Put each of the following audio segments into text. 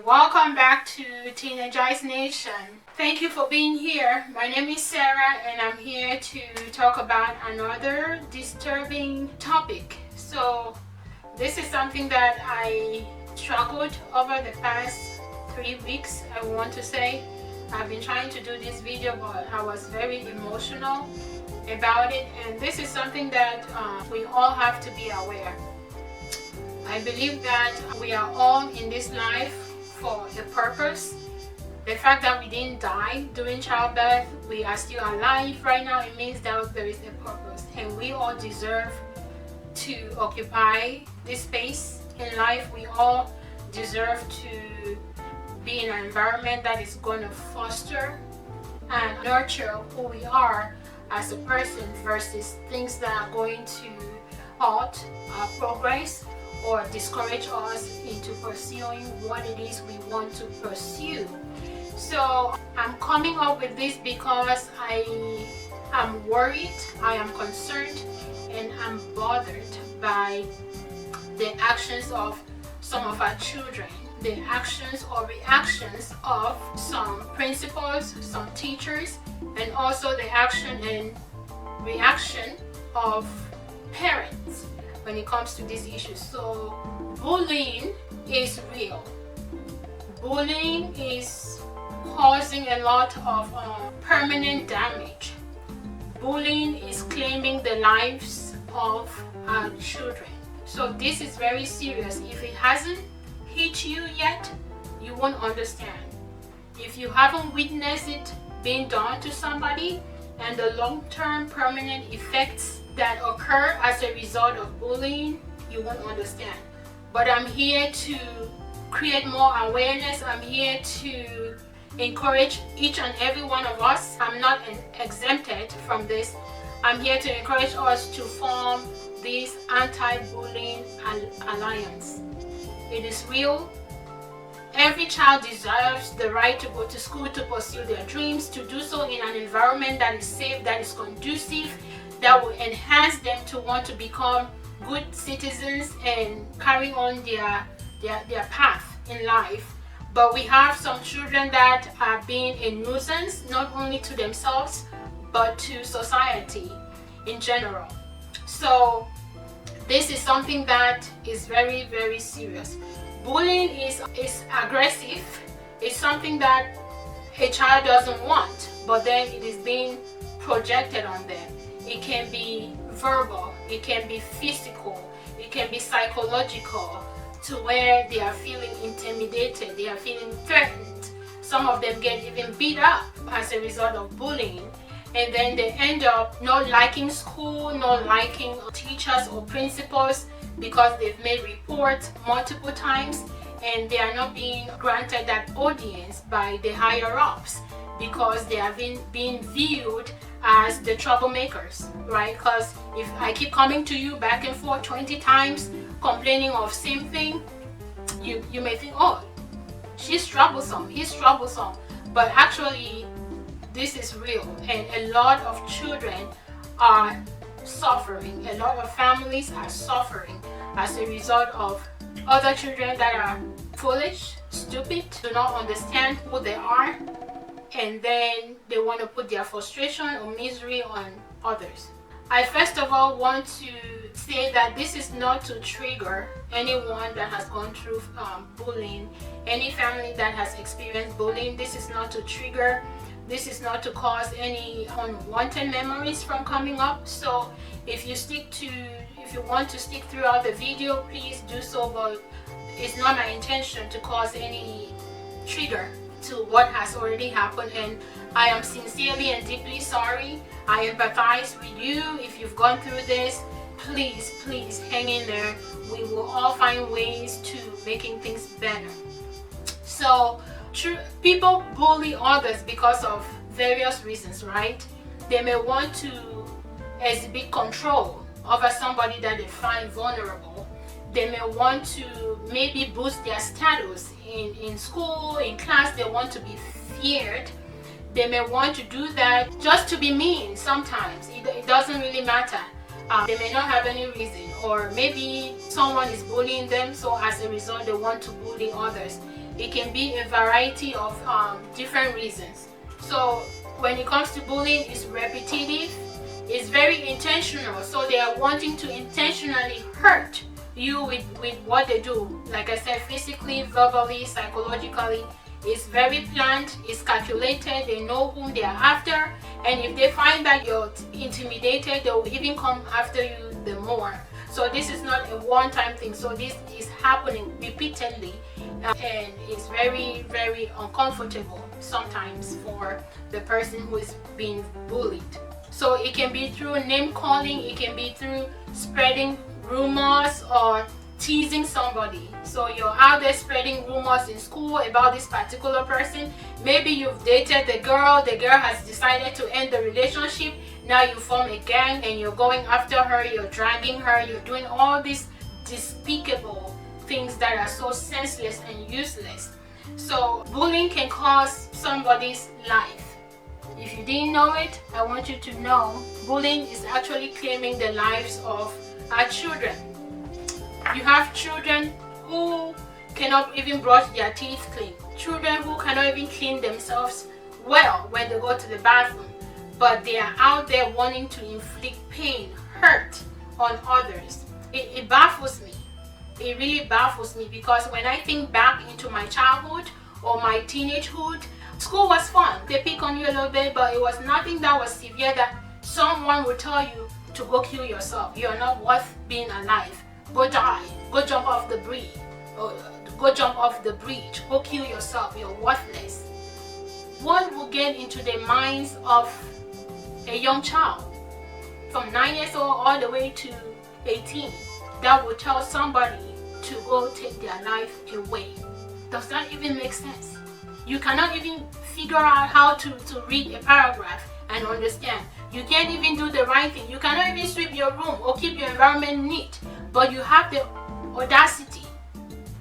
Welcome back to Teenagers Nation. Thank you for being here. My name is Sarah and I'm here to talk about another disturbing topic. So this is something that I struggled over the past 3 weeks. I want to say I've been trying to do this video, but I was very emotional about it, and this is something that we all have to be aware. I believe that we are all in this life for a purpose. The fact that we didn't die during childbirth, we are still alive right now, it means that there is a purpose, and we all deserve to occupy this space in life. We all deserve to be in an environment that is going to foster and nurture who we are as a person versus things that are going to halt our progress or discourage us into pursuing what it is we want to pursue. So I'm coming up with this because I am worried, I am concerned, and I'm bothered by the actions of some of our children, the actions or reactions of some principals, some teachers, and also the action and reaction of parents when it comes to these issues. So bullying is real. Bullying is causing a lot of permanent damage. Bullying is claiming the lives of our children. So this is very serious. If it hasn't hit you yet, you won't understand. If you haven't witnessed it being done to somebody and the long-term permanent effects that occur as a result of bullying, you won't understand. But I'm here to create more awareness. I'm here to encourage each and every one of us. I'm not exempted from this. I'm here to encourage us to form this anti-bullying alliance. It is real. Every child deserves the right to go to school, to pursue their dreams, to do so in an environment that is safe, that is conducive, that will enhance them to want to become good citizens and carry on their path in life. But we have some children that are being a nuisance, not only to themselves, but to society in general. So this is something that is very, very serious. Bullying is aggressive. It's something that a child doesn't want, but then it is being projected on them. It can be verbal, it can be physical, it can be psychological, to where they are feeling intimidated, they are feeling threatened. Some of them get even beat up as a result of bullying, and then they end up not liking school, not liking teachers or principals because they've made reports multiple times and they are not being granted that audience by the higher ups because they are being viewed as the troublemakers, right? Because if I keep coming to you back and forth 20 times complaining of same thing, you may think, oh, she's troublesome, he's troublesome. But actually this is real, and a lot of children are suffering. A lot of families are suffering as a result of other children that are foolish, stupid, do not understand who they are, and then they want to put their frustration or misery on others. I first of all want to say that this is not to trigger anyone that has gone through bullying, any family that has experienced bullying. This is not to trigger. This is not to cause any unwanted memories from coming up. So if you want to stick throughout the video, please do so, but it's not my intention to cause any trigger to what has already happened, and I am sincerely and deeply sorry. I empathize with you if you've gone through this. Please, please hang in there. We will all find ways to making things better. So people bully others because of various reasons, right? They may want to exhibit control over somebody that they find vulnerable. They may want to maybe boost their status in school, in class. They want to be feared. They may want to do that just to be mean sometimes. It doesn't really matter. They may not have any reason, or maybe someone is bullying them, so as a result they want to bully others. It can be a variety of different reasons. So when it comes to bullying, it's repetitive, it's very intentional. So they are wanting to intentionally hurt you with what they do. Like I said, physically, verbally, psychologically. It's very planned, it's calculated, they know whom they are after, and if they find that you're intimidated, they will even come after you the more. So this is not a one-time thing. So this is happening repeatedly, and it's very, very uncomfortable sometimes for the person who is being bullied. So it can be through name calling, it can be through spreading rumors or teasing somebody. So you're out there spreading rumors in school about this particular person. Maybe you've dated the girl has decided to end the relationship. Now you form a gang and you're going after her, you're dragging her, you're doing all these despicable things that are so senseless and useless. So bullying can cost somebody's life. If you didn't know it, I want you to know bullying is actually claiming the lives of our children. You have children who cannot even brush their teeth clean, children who cannot even clean themselves well when they go to the bathroom, but they are out there wanting to inflict pain, hurt on others. It baffles me. It really baffles me, because when I think back into my childhood or my teenagehood, school was fun. They pick on you a little bit, but it was nothing that was severe that someone would tell you to go kill yourself. You are not worth being alive. Go die. Go jump off the bridge. Go jump off the bridge. Go kill yourself. You're worthless. What will get into the minds of a young child from 9 years old all the way to 18 that will tell somebody to go take their life away? Does that even make sense? You cannot even figure out how to read a paragraph and understand. You can't even do the right thing. You cannot even sweep your room or keep your environment neat. But you have the audacity,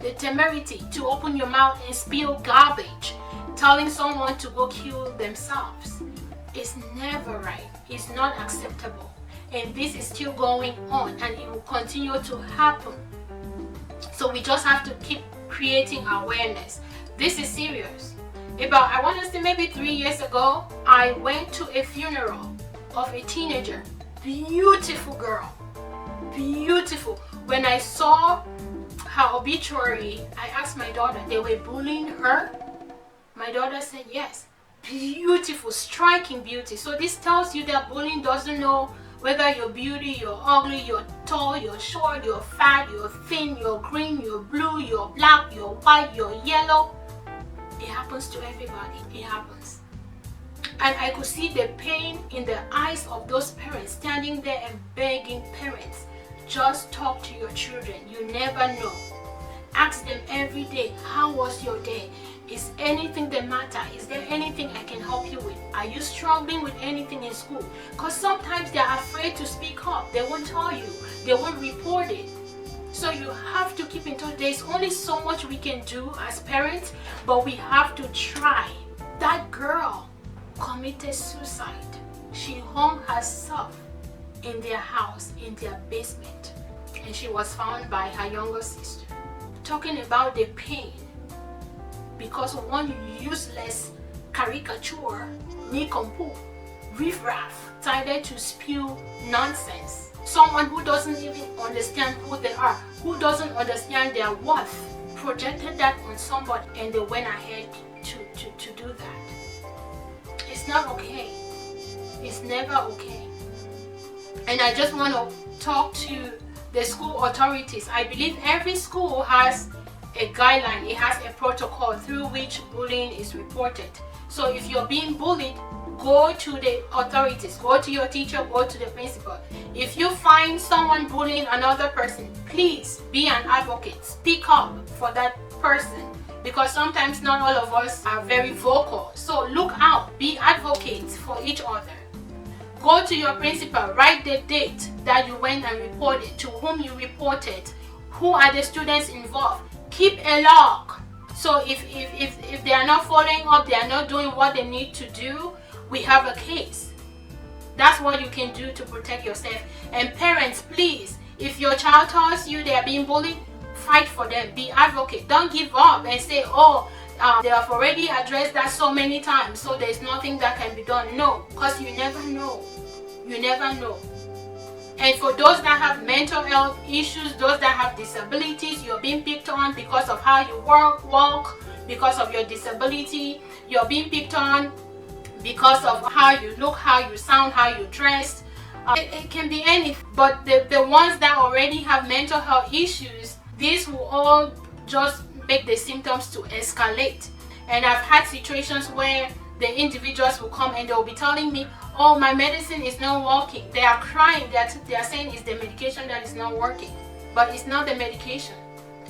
the temerity to open your mouth and spill garbage, telling someone to go kill themselves. It's never right. It's not acceptable. And this is still going on, and it will continue to happen. So we just have to keep creating awareness. This is serious. I want to say maybe 3 years ago, I went to a funeral of a teenager. Beautiful girl. Beautiful. When I saw her obituary, I asked my daughter, they were bullying her? My daughter said yes. Beautiful, striking beauty. So this tells you that bullying doesn't know whether you're beauty, you're ugly, you're tall, you're short, you're fat, you're thin, you're green, you're blue, you're black, you're white, you're yellow. It happens to everybody. It happens. And I could see the pain in the eyes of those parents standing there and begging parents, just talk to your children. You never know. Ask them every day, how was your day? Is anything the matter? Is there anything I can help you with? Are you struggling with anything in school? Because sometimes they're afraid to speak up. They won't tell you. They won't report it. So you have to keep in touch. There's only so much we can do as parents, but we have to try. That girl committed suicide. She hung herself in their house, in their basement, and she was found by her younger sister. Talking about the pain because one useless caricature, nincompoop, riffraff, decided to spew nonsense. Someone who doesn't even understand who they are, who doesn't understand their worth, projected that on somebody, and they went ahead to do that. It's not okay. It's never okay. And I just want to talk to the school authorities. I believe every school has a guideline, it has a protocol through which bullying is reported. So if you're being bullied, go to the authorities, go to your teacher, go to the principal. If you find someone bullying another person, please be an advocate. Speak up for that person, because sometimes not all of us are very vocal. So look out, be advocates for each other. Go to your principal, write the date that you went and reported, to whom you reported, who are the students involved. Keep a log. So if they are not following up, they are not doing what they need to do, we have a case. That's what you can do to protect yourself. And parents, please, if your child tells you they are being bullied, fight for them, be advocate. Don't give up and say, oh, they have already addressed that so many times, so there's nothing that can be done. No, because you never know. You never know. And for those that have mental health issues, those that have disabilities, you're being picked on because of how you walk, because of your disability. You're being picked on because of how you look, how you sound, how you dress. It can be anything. But the ones that already have mental health issues, these will all just make the symptoms to escalate. And I've had situations where the individuals will come and they'll be telling me, oh, my medicine is not working. They are crying. They are saying it's the medication that is not working. But it's not the medication.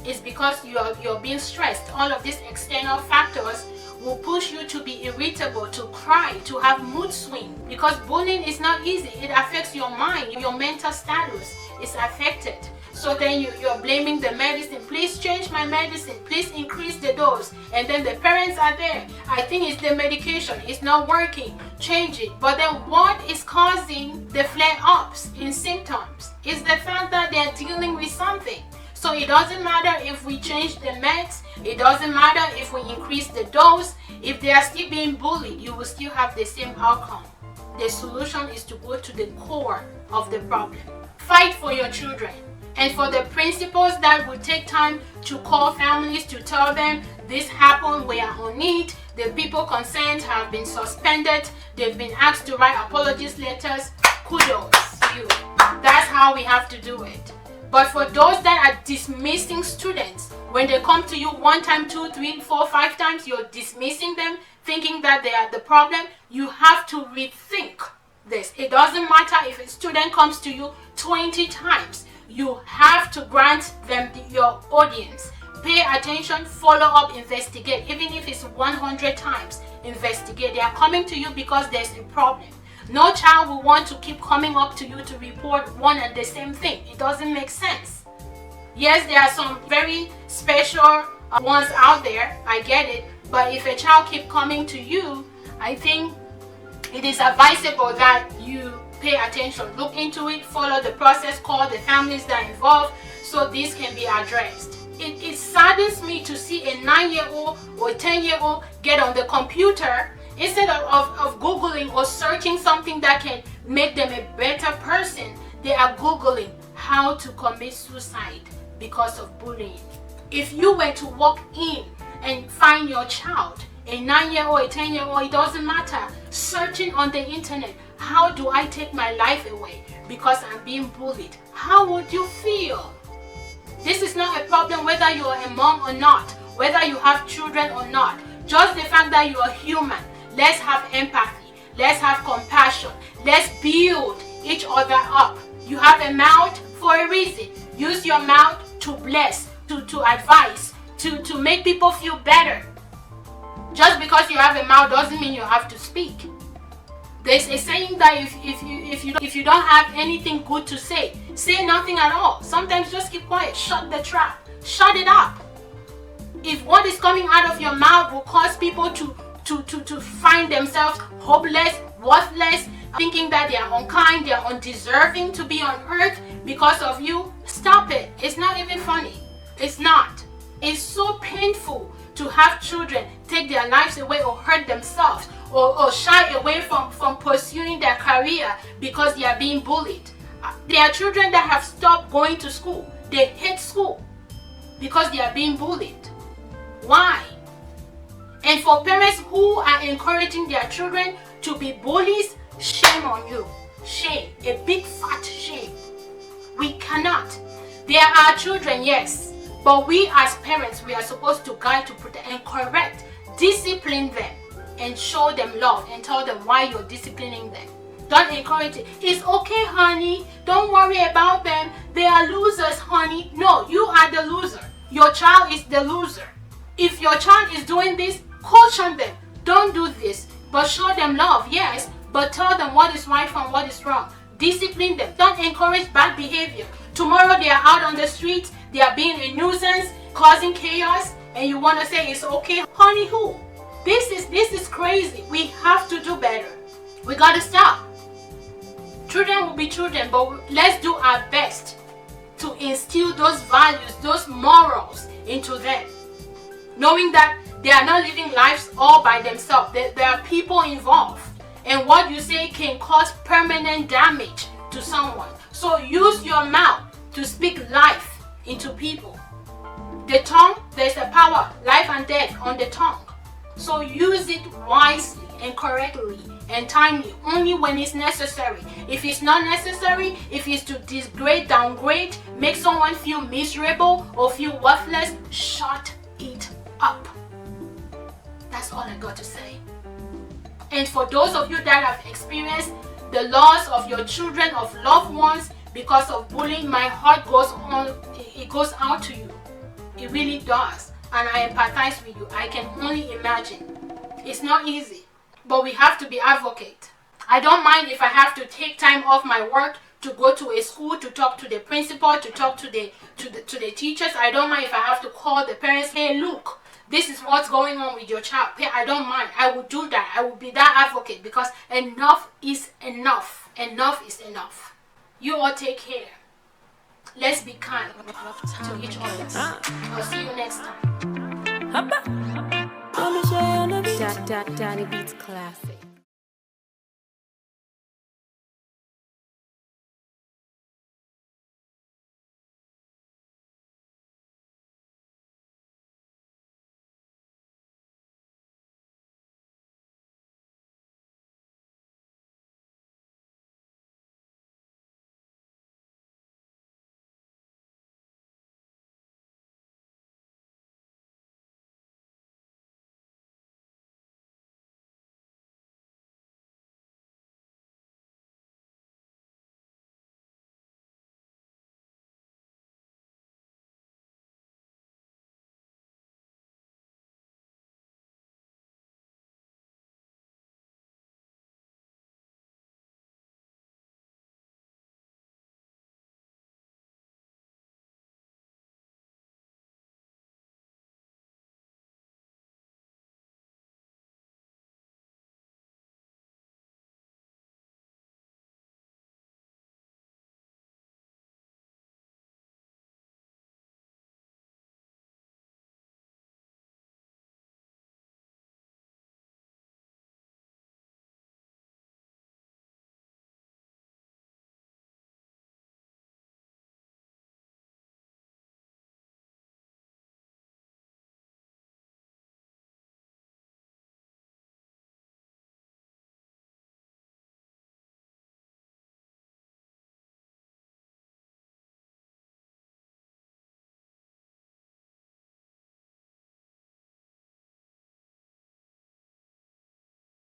It's because you're being stressed. All of these external factors will push you to be irritable, to cry, to have mood swing. Because bullying is not easy. It affects your mind. Your mental status is affected. So then you're blaming the medicine. Please change my medicine. Please increase the dose. And then the parents are there. I think it's the medication. It's not working. Change it. But then what is causing the flare-ups in symptoms is the fact that they're dealing with something. So it doesn't matter if we change the meds. It doesn't matter if we increase the dose. If they are still being bullied, you will still have the same outcome. The solution is to go to the core of the problem. Fight for your children. And for the principals that will take time to call families to tell them this happened, we are on it, the people concerned have been suspended, they've been asked to write apologies letters, kudos to you. That's how we have to do it. But for those that are dismissing students, when they come to you 1 time, 2, 3, 4, 5 times, you're dismissing them, thinking that they are the problem, you have to rethink this. It doesn't matter if a student comes to you 20 times. You have to grant them your audience. Pay attention, follow up, investigate. Even if it's 100 times, investigate. They are coming to you because there's a problem. No child will want to keep coming up to you to report one and the same thing. It doesn't make sense. Yes, there are some very special ones out there. I get it. But if a child keeps coming to you, I think it is advisable that you pay attention, look into it, follow the process, call the families that are involved so this can be addressed. It saddens me to see a 9-year-old or a 10-year-old get on the computer instead of Googling or searching something that can make them a better person. They are Googling how to commit suicide because of bullying. If you were to walk in and find your child, a 9-year-old, a 10-year-old, it doesn't matter, searching on the internet, how do I take my life away because I'm being bullied? How would you feel? This is not a problem whether you are a mom or not, whether you have children or not. Just the fact that you are human. Let's have empathy. Let's have compassion. Let's build each other up. You have a mouth for a reason. Use your mouth to bless, to advise, to make people feel better. Just because you have a mouth doesn't mean you have to speak. There's a saying that if you don't have anything good to say nothing at all. Sometimes just keep quiet. Shut the trap. Shut it up. If what is coming out of your mouth will cause people to find themselves hopeless, worthless, thinking that they are unkind, they are undeserving to be on earth because of you, stop it. It's not even funny. It's not. It's so painful to have children take their lives away or hurt themselves or shy away from pursuing their career because they are being bullied. There are children that have stopped going to school. They hate school because they are being bullied. Why? And for parents who are encouraging their children to be bullies, shame on you. Shame. A big fat shame. We cannot. They are our children, yes. But we as parents, we are supposed to guide, to protect and correct, discipline them and show them love and tell them why you're disciplining them. Don't encourage it. It's okay, honey. Don't worry about them. They are losers, honey. No, you are the loser. Your child is the loser. If your child is doing this, caution them. Don't do this. But show them love, yes. But tell them what is right from what is wrong. Discipline them. Don't encourage bad behavior. Tomorrow they are out on the streets. They are being a nuisance, causing chaos. And you want to say it's okay? Honey, who? This is crazy. We have to do better. We got to stop. Children will be children, but let's do our best to instill those values, those morals into them, knowing that they are not living lives all by themselves. There are people involved, and what you say can cause permanent damage to someone. So use your mouth to speak life into people. The tongue, there's a power, life and death on the tongue. So use it wisely and correctly and timely, only when it's necessary. If it's not necessary, if it's to degrade, downgrade, make someone feel miserable or feel worthless, shut it up. That's all I got to say. And for those of you that have experienced the loss of your children, of loved ones because of bullying, my heart goes on, it goes out to you. It really does. And I empathize with you. I can only imagine. It's not easy, but we have to be advocate. I don't mind if I have to take time off my work to go to a school to talk to the principal, to talk to the teachers. I don't mind if I have to call the parents. Hey, look, this is what's going on with your child. I don't mind. I will do that. I will be that advocate, because enough is enough. Enough is enough. You all take care. Let's be kind to each other. I'll see you next time. Danny Beats Classic.